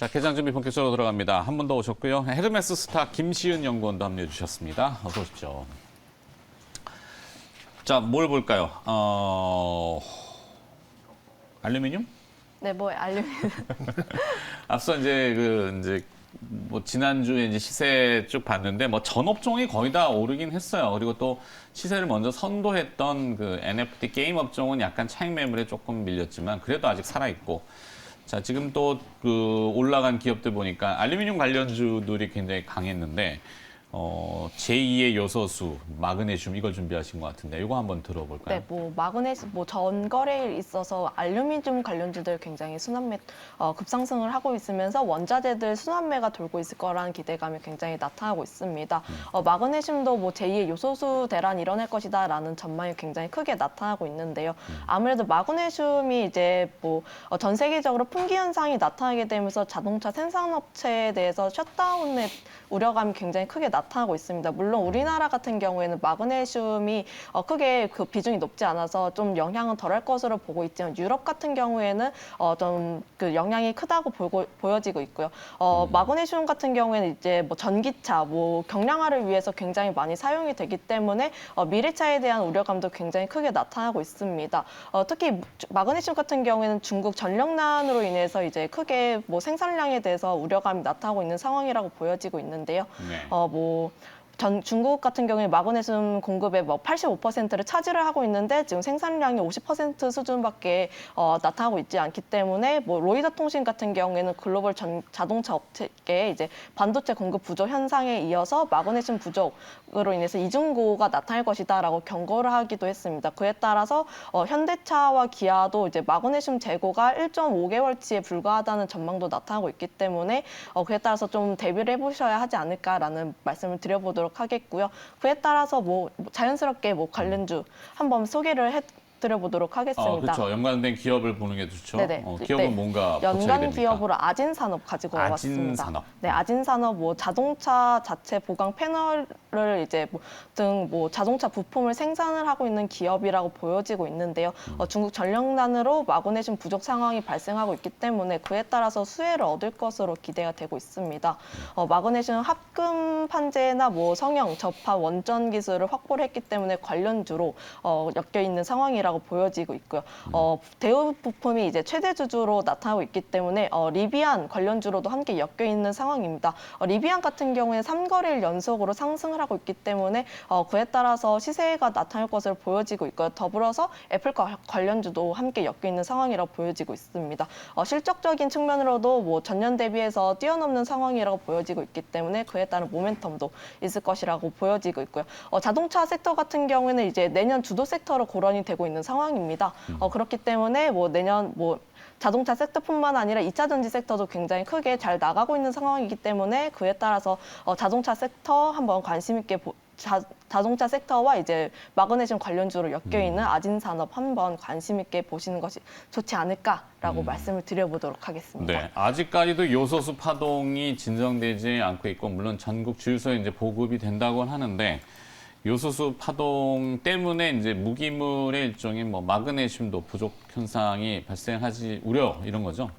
자, 개장 준비 본격적으로 들어갑니다. 한 분 더 오셨고요. 헤르메스 스타 김시은 연구원도 함께해 주셨습니다. 어서 오십시오. 자, 뭘 볼까요? 알루미늄? 네, 뭐 알루미늄. 앞서 이제 뭐 지난주에 이제 시세 쭉 봤는데 뭐 전 업종이 거의 다 오르긴 했어요. 그리고 또 시세를 먼저 선도했던 그 NFT 게임 업종은 약간 차익 매물에 조금 밀렸지만 그래도 아직 살아 있고. 자, 지금 또 그 올라간 기업들 보니까 알루미늄 관련주들이 굉장히 강했는데 제2의 요소수, 마그네슘 이걸 준비하신 것 같은데 이거 한번 들어볼까요? 네, 뭐 마그네슘, 뭐 전 거래일 있어서 알루미늄 관련주들 굉장히 급상승을 하고 있으면서 원자재들 순환매가 돌고 있을 거라는 기대감이 굉장히 나타나고 있습니다. 마그네슘도 뭐 제2의 요소수 대란이 일어날 것이다라는 전망이 굉장히 크게 나타나고 있는데요. 아무래도 마그네슘이 이제 뭐 전 세계적으로 품귀 현상이 나타나게 되면서 자동차 생산업체에 대해서 셧다운의 우려감이 굉장히 크게 나타나고 있습니다. 물론 우리나라 같은 경우에는 마그네슘이 크게 그 비중이 높지 않아서 좀 영향은 덜할 것으로 보고 있지만 유럽 같은 경우에는 좀 그 영향이 크다고 보여지고 있고요. 마그네슘 같은 경우에는 이제 뭐 전기차, 뭐 경량화를 위해서 굉장히 많이 사용이 되기 때문에 미래차에 대한 우려감도 굉장히 크게 나타나고 있습니다. 특히 마그네슘 같은 경우에는 중국 전력난으로 인해서 이제 크게 뭐 생산량에 대해서 우려감이 나타나고 있는 상황이라고 보여지고 있는데요. 네. 중국 같은 경우에 마그네슘 공급의 뭐 85%를 차지를 하고 있는데 지금 생산량이 50% 수준밖에 나타나고 있지 않기 때문에 뭐 로이더 통신 같은 경우에는 글로벌 자동차 업체에 이제 반도체 공급 부족 현상에 이어서 마그네슘 부족으로 인해서 이중고가 나타날 것이다라고 경고를 하기도 했습니다. 그에 따라서 현대차와 기아도 이제 마그네슘 재고가 1.5개월치에 불과하다는 전망도 나타나고 있기 때문에 그에 따라서 좀 대비를 해보셔야 하지 않을까라는 말씀을 드려보도록 하겠고요. 그에 따라서 뭐 자연스럽게 뭐 관련주 한번 소개를 해드려보도록 하겠습니다. 그렇죠. 연관된 기업을 보는 게 좋죠. 네네. 기업은 네. 뭔가 연관 포착이 됩니까? 기업으로 아진산업 가지고 와봤습니다. 아진산업. 네, 아진산업 뭐 자동차 자체 보강 패널을 이제 등 자동차 부품을 생산을 하고 있는 기업이라고 보여지고 있는데요. 중국 전력난으로 마그네슘 부족 상황이 발생하고 있기 때문에 그에 따라서 수혜를 얻을 것으로 기대가 되고 있습니다. 마그네슘 합금 판재나 뭐 성형, 접합, 원전 기술을 확보를 했기 때문에 관련주로 엮여 있는 상황이라고 보여지고 있고요. 대우 부품이 이제 최대 주주로 나타나고 있기 때문에 리비안 관련주로도 함께 엮여 있는 상황입니다. 리비안 같은 경우에 3거래일 연속으로 상승을 하고 있기 때문에 그에 따라서 시세가 나타날 것으로 보여지고 있고요. 더불어서 애플과 관련주도 함께 엮여 있는 상황이라고 보여지고 있습니다. 실적적인 측면으로도 뭐 전년 대비해서 뛰어넘는 상황이라고 보여지고 있기 때문에 그에 따른 모멘텀도 있을 것이라고 보여지고 있고요. 자동차 섹터 같은 경우에는 이제 내년 주도 섹터로 거론이 되고 있는 상황입니다. 그렇기 때문에 뭐 내년 자동차 섹터뿐만 아니라 2차 전지 섹터도 굉장히 크게 잘 나가고 있는 상황이기 때문에 그에 따라서 자동차 섹터 한번 관심 있게 자동차 섹터와 이제 마그네슘 관련주로 엮여 있는 아진산업 한번 관심 있게 보시는 것이 좋지 않을까라고 말씀을 드려보도록 하겠습니다. 네, 아직까지도 요소수 파동이 진정되지 않고 있고 물론 전국 주유소에 이제 보급이 된다고는 하는데 요소수 파동 때문에 이제 무기물의 일종인 뭐 마그네슘도 부족 현상이 발생하지 우려 이런 거죠.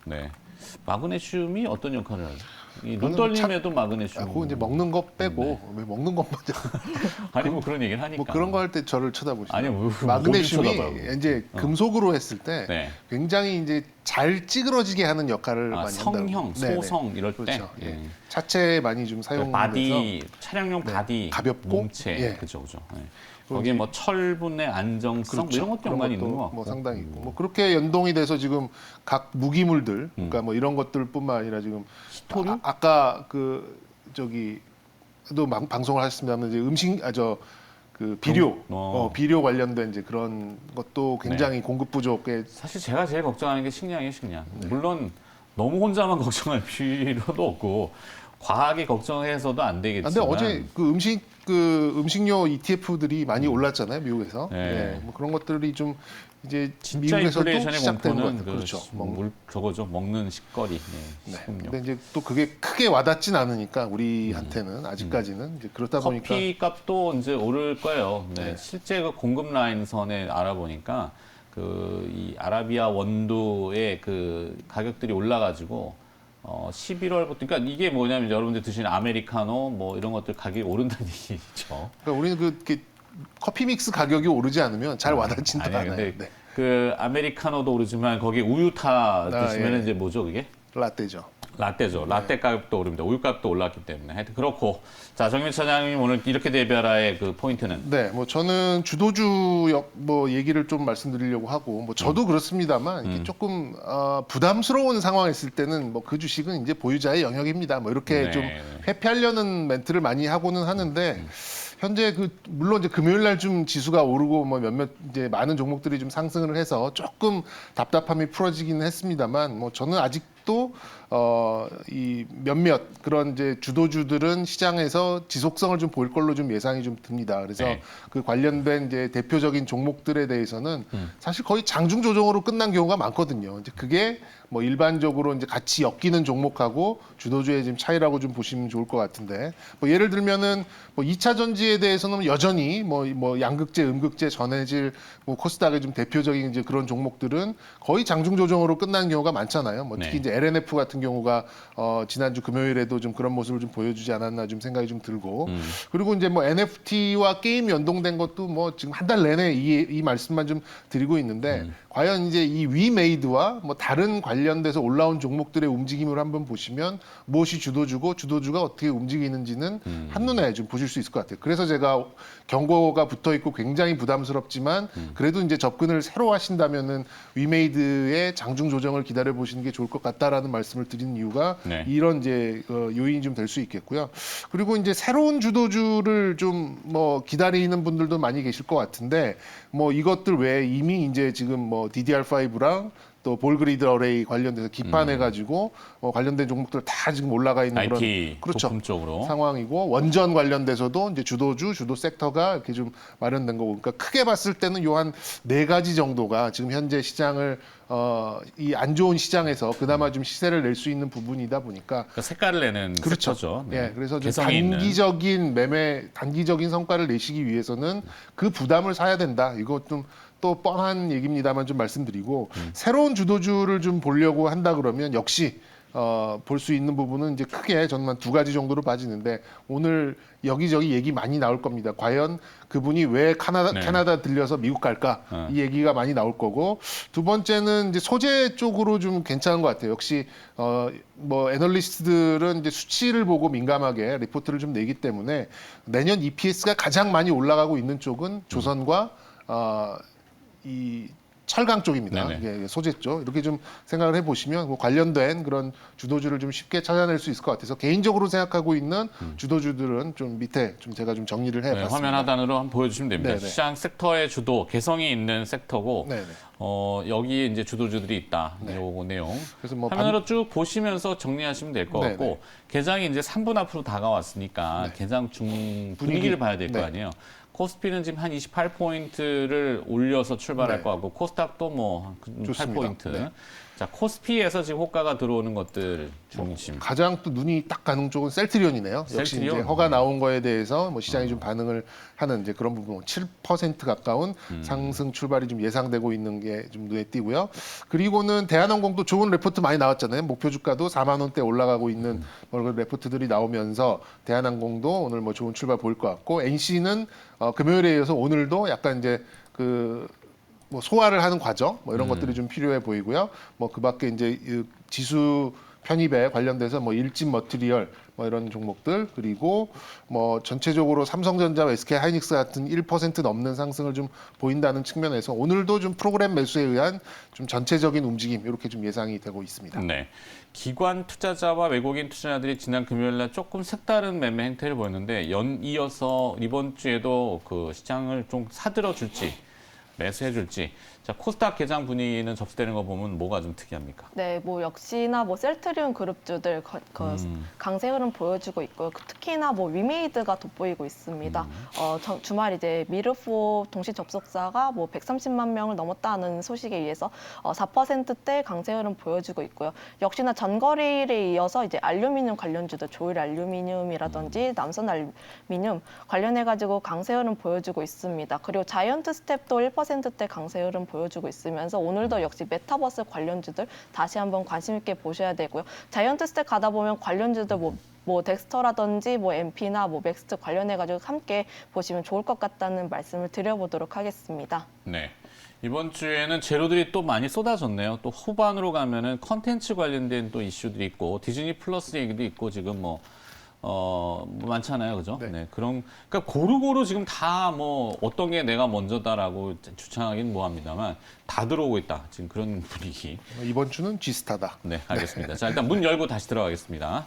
네, 마그네슘이 어떤 역할을 하죠? 이 눈떨림에도 마그네슘. 그거 이제 먹는 거 빼고 네. 왜 먹는 것만 아니 뭐 그런 얘기를 하니까. 뭐 그런 거 할 때 저를 쳐다보시죠. 아니, 뭐 마그네슘이 쳐다봐요. 이제 금속으로 했을 때 네. 굉장히 이제 잘 찌그러지게 하는 역할을 많이 성형, 한다고. 네네. 소성 이럴 때. 그렇죠. 예. 예. 차체에 많이 좀 사용돼서 바디 차량용 네, 바디 가볍고, 몸체 예. 그죠. 예. 그리고 거기에 이제- 뭐 철분의 안정성 뭐 이런 것도 그런 연관이 것도 있는 것 같고. 뭐 상당히 있고 뭐 그렇게 연동이 돼서 지금 각 무기물들 그러니까 뭐 이런 것들뿐만 아니라 지금 히토류? 아까 그 저기 또 방송을 하셨습니다만 이제 그 비료 비료 관련된 이제 그런 것도 굉장히 공급 부족에 사실 제가 제일 걱정하는 게 식량이에요, 식량. 물론 너무 혼자만 걱정할 필요도 없고 과하게 걱정해서도 안 되겠지만. 근데 어제 그 음식료 ETF들이 많이 올랐잖아요, 미국에서. 네. 네. 뭐 그런 것들이 좀 이제 진짜 미국에서도 인플레이션의 시작된 것 공포는 같아요. 그렇죠. 저거죠. 먹는 식거리, 네. 식음료. 근데 이제 또 그게 크게 와닿진 않으니까 우리한테는 아직까지는 이제 그렇다 보니까 커피 값도 이제 오를 거예요. 네. 네. 실제 그 공급 라인선에 알아보니까 이 아라비아 원두의 그 가격들이 올라가지고 11월부터 그러니까 이게 뭐냐면 여러분들 드시는 아메리카노 뭐 이런 것들 가격이 오른다는 얘기죠. 그러니까 우리는 이렇게 커피 믹스 가격이 오르지 않으면 잘 와닿지도 아니야, 않아요. 근데 네. 그 아메리카노도 오르지만 거기에 우유 타 드시면 예. 이제 뭐죠 그게? 라떼죠. 라떼죠. 라떼 가격도 오릅니다. 우유 값도 올랐기 때문에. 하여튼 그렇고. 자, 정민 차장님 오늘 이렇게 대별화의 그 포인트는? 네, 뭐 저는 주도주 뭐 얘기를 좀 말씀드리려고 하고, 뭐 저도 그렇습니다만 이게 조금 부담스러운 상황에 있을 때는 뭐 그 주식은 이제 보유자의 영역입니다. 뭐 이렇게 네. 좀 회피하려는 멘트를 많이 하고는 하는데. 현재 물론 이제 금요일 날 좀 지수가 오르고 뭐 몇몇 이제 많은 종목들이 좀 상승을 해서 조금 답답함이 풀어지기는 했습니다만 뭐 저는 아직도 이 몇몇 그런 이제 주도주들은 시장에서 지속성을 좀 보일 걸로 좀 예상이 좀 듭니다. 그래서 네. 그 관련된 이제 대표적인 종목들에 대해서는 사실 거의 장중 조정으로 끝난 경우가 많거든요. 이제 그게 뭐 일반적으로 이제 같이 엮이는 종목하고 주도주의 지금 차이라고 좀 보시면 좋을 것 같은데 뭐 예를 들면은 뭐 2차 전지에 대해서는 여전히 뭐 양극재, 음극재, 전해질, 뭐 코스닥의 좀 대표적인 이제 그런 종목들은 거의 장중 조정으로 끝난 경우가 많잖아요. 뭐 특히 네. 이제 LNF 같은 경우가 지난주 금요일에도 좀 그런 모습을 좀 보여주지 않았나 좀 생각이 좀 들고 그리고 이제 뭐 NFT와 게임 연동된 것도 뭐 지금 한 달 내내 이 말씀만 좀 드리고 있는데 과연 이제 이 위메이드와 뭐 다른 관련돼서 올라온 종목들의 움직임을 한번 보시면 무엇이 주도주고 주도주가 어떻게 움직이는지는 한눈에 좀 보실 수 있을 것 같아요. 그래서 제가 경고가 붙어 있고 굉장히 부담스럽지만 그래도 이제 접근을 새로 하신다면은 위메이드의 장중 조정을 기다려 보시는 게 좋을 것 같다라는 말씀을 드리는 이유가 네. 이런 이제 요인이 좀 될 수 있겠고요. 그리고 이제 새로운 주도주를 좀 뭐 기다리는 분들도 많이 계실 것 같은데 뭐 이것들 외에 이미 이제 지금 뭐 DDR5랑 또 볼그리드 어레이 관련돼서 기판해가지고 관련된 종목들 다 지금 올라가 있는 IT 그런 그렇죠. 부품 쪽으로. 상황이고 원전 관련돼서도 이제 주도주, 주도 섹터가 이렇게 좀 마련된 거고, 그러니까 크게 봤을 때는 요 한 네 가지 정도가 지금 현재 시장을 이 안 좋은 시장에서 그나마 좀 시세를 낼 수 있는 부분이다 보니까 그러니까 색깔을 내는 그렇죠. 섹터죠. 네. 예, 그래서 좀 개성이 있는. 단기적인 단기적인 성과를 내시기 위해서는 그 부담을 사야 된다. 이거 좀 또 뻔한 얘기입니다만 좀 말씀드리고 새로운 주도주를 좀 보려고 한다 그러면 역시 볼 수 있는 부분은 이제 크게 저는 한 두 가지 정도로 빠지는데 오늘 여기저기 얘기 많이 나올 겁니다. 과연 그분이 왜 캐나다 들려서 미국 갈까? 이 얘기가 많이 나올 거고 두 번째는 이제 소재 쪽으로 좀 괜찮은 것 같아요. 역시 뭐 애널리스트들은 이제 수치를 보고 민감하게 리포트를 좀 내기 때문에 내년 EPS가 가장 많이 올라가고 있는 쪽은 조선과 이 철강 쪽입니다. 네네. 이게 소재 쪽 이렇게 좀 생각을 해보시면 뭐 관련된 그런 주도주를 좀 쉽게 찾아낼 수 있을 것 같아서 개인적으로 생각하고 있는 주도주들은 좀 밑에 좀 제가 좀 정리를 네, 해봤습니다. 화면 하단으로 한번 보여주시면 됩니다. 네네. 시장 섹터의 주도, 개성이 있는 섹터고 네네. 여기 이제 주도주들이 있다. 네. 요거 내용. 그래서 뭐 화면으로 쭉 보시면서 정리하시면 될 것 네네. 같고 개장이 이제 3분 앞으로 다가왔으니까 네. 개장 분위기를 봐야 될 거 네. 아니에요. 코스피는 지금 한 28포인트를 올려서 출발할 네. 것 같고 코스닥도 뭐 좋습니다. 8포인트. 네. 자, 코스피에서 지금 호가가 들어오는 것들 중심. 가장 또 눈이 딱 가는 쪽은 셀트리온이네요. 역시 셀트리온? 이제 허가 나온 거에 대해서 뭐 시장이 좀 반응을 하는 이제 그런 부분 7% 가까운 상승 출발이 좀 예상되고 있는 게 좀 눈에 띄고요. 그리고는 대한항공도 좋은 레포트 많이 나왔잖아요. 목표 주가도 4만 원대 올라가고 있는 그런 레포트들이 나오면서 대한항공도 오늘 뭐 좋은 출발 보일 것 같고 NC는 금요일에 이어서 오늘도 약간 이제 뭐 소화를 하는 과정 뭐 이런 것들이 좀 필요해 보이고요. 뭐 그밖에 이제 이 지수 편입에 관련돼서 뭐 일진 머티리얼 뭐 이런 종목들 그리고 뭐 전체적으로 삼성전자와 SK 하이닉스 같은 1% 넘는 상승을 좀 보인다는 측면에서 오늘도 좀 프로그램 매수에 의한 좀 전체적인 움직임 이렇게 좀 예상이 되고 있습니다. 네. 기관 투자자와 외국인 투자자들이 지난 금요일 날 조금 색다른 매매 행태를 보였는데 연이어서 이번 주에도 그 시장을 좀 사들어 줄지 매수해 줄지. 자, 코스닥 개장 분위기는 접수되는 거 보면 뭐가 좀 특이합니까? 네, 뭐 역시나 뭐 셀트리온 그룹주들 강세 흐름 보여주고 있고요. 특히나 뭐 위메이드가 돋보이고 있습니다. 주말 이제 미르포 동시 접속사가 뭐 130만 명을 넘었다는 소식에 의해서 4%대 강세 흐름 보여주고 있고요. 역시나 전거래일에 이어서 이제 알루미늄 관련주들 조일 알루미늄이라든지 남선 알루미늄 관련해 가지고 강세 흐름 보여주고 있습니다. 그리고 자이언트 스텝도 1%대 강세 흐름 보여주고 있으면서 오늘도 역시 메타버스 관련주들 다시 한번 관심 있게 보셔야 되고요. 자이언트 스택 가다 보면 관련주들 뭐 덱스터라든지 뭐 MP나 뭐 맥스트 관련해가지고 함께 보시면 좋을 것 같다는 말씀을 드려보도록 하겠습니다. 네. 이번 주에는 재료들이 또 많이 쏟아졌네요. 또 후반으로 가면은 컨텐츠 관련된 또 이슈들이 있고 디즈니 플러스 얘기도 있고 지금 뭐 많잖아요. 그죠? 네. 네. 그러니까 고루고루 지금 다 뭐 어떤 게 내가 먼저다라고 주창하긴 뭐합니다만 다 들어오고 있다. 지금 그런 분위기. 이번 주는 G스타다. 네, 알겠습니다. 자, 일단 문 열고 다시 들어가겠습니다.